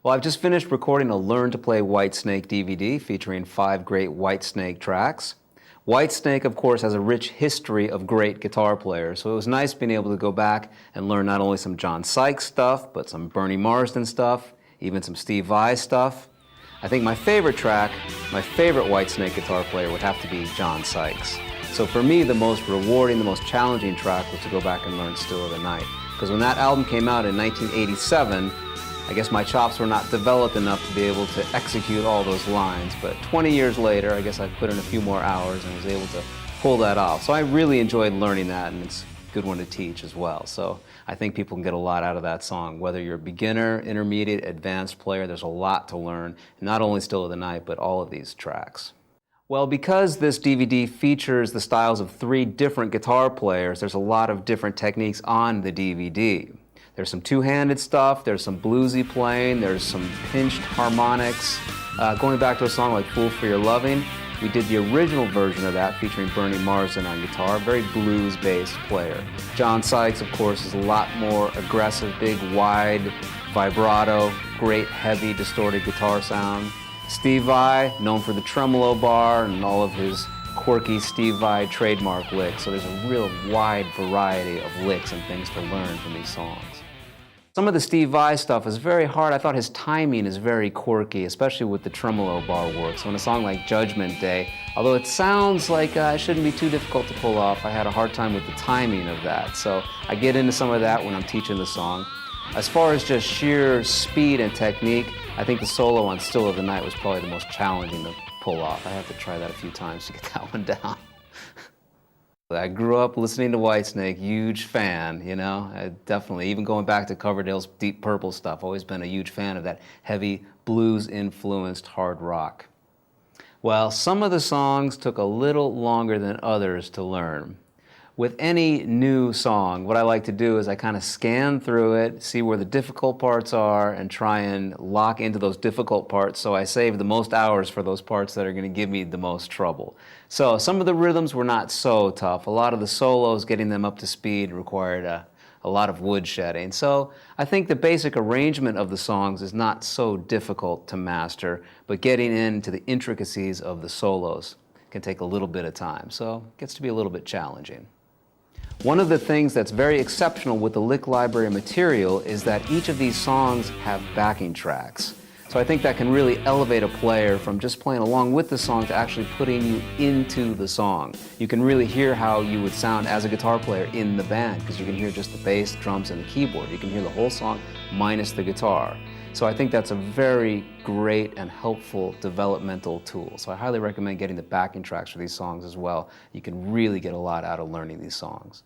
Well, I've just finished recording a Learn to Play Whitesnake DVD featuring 5 great Whitesnake tracks. Whitesnake, of course, has a rich history of great guitar players, so it was nice being able to go back and learn not only some John Sykes stuff, but some Bernie Marsden stuff, even some Steve Vai stuff. I think my favorite track, my favorite Whitesnake guitar player would have to be John Sykes. So for me, the most rewarding, the most challenging track was to go back and learn Still of the Night. Because when that album came out in 1987, I guess my chops were not developed enough to be able to execute all those lines, but 20 years later, I guess I put in a few more hours and was able to pull that off. So I really enjoyed learning that, and it's a good one to teach as well. So I think people can get a lot out of that song. Whether you're a beginner, intermediate, advanced player, there's a lot to learn, not only Still of the Night, but all of these tracks. Well, because this DVD features the styles of 3 different guitar players, there's a lot of different techniques on the DVD. There's some two-handed stuff, there's some bluesy playing, there's some pinched harmonics. Going back to a song like Fool for Your Loving, we did the original version of that featuring Bernie Marsden on guitar, very blues-based player. John Sykes, of course, is a lot more aggressive, big, wide, vibrato, great, heavy, distorted guitar sound. Steve Vai, known for the tremolo bar and all of his quirky Steve Vai trademark licks, so there's a real wide variety of licks and things to learn from these songs. Some of the Steve Vai stuff is very hard. I thought his timing is very quirky, especially with the tremolo bar work. So in a song like Judgment Day, although it sounds like it shouldn't be too difficult to pull off, I had a hard time with the timing of that. So I get into some of that when I'm teaching the song. As far as just sheer speed and technique, I think the solo on Still of the Night was probably the most challenging to pull off. I have to try that a few times to get that one down. I grew up listening to Whitesnake, huge fan, you know, definitely. Even going back to Coverdale's Deep Purple stuff, always been a huge fan of that heavy blues-influenced hard rock. Well, some of the songs took a little longer than others to learn. With any new song, what I like to do is I kind of scan through it, see where the difficult parts are, and try and lock into those difficult parts so I save the most hours for those parts that are going to give me the most trouble. So some of the rhythms were not so tough. A lot of the solos, getting them up to speed, required a lot of wood shedding. So I think the basic arrangement of the songs is not so difficult to master, but getting into the intricacies of the solos can take a little bit of time. So it gets to be a little bit challenging. One of the things that's very exceptional with the Lick Library material is that each of these songs have backing tracks. So I think that can really elevate a player from just playing along with the song to actually putting you into the song. You can really hear how you would sound as a guitar player in the band, because you can hear just the bass, drums, and the keyboard. You can hear the whole song minus the guitar. So I think that's a very great and helpful developmental tool. So I highly recommend getting the backing tracks for these songs as well. You can really get a lot out of learning these songs.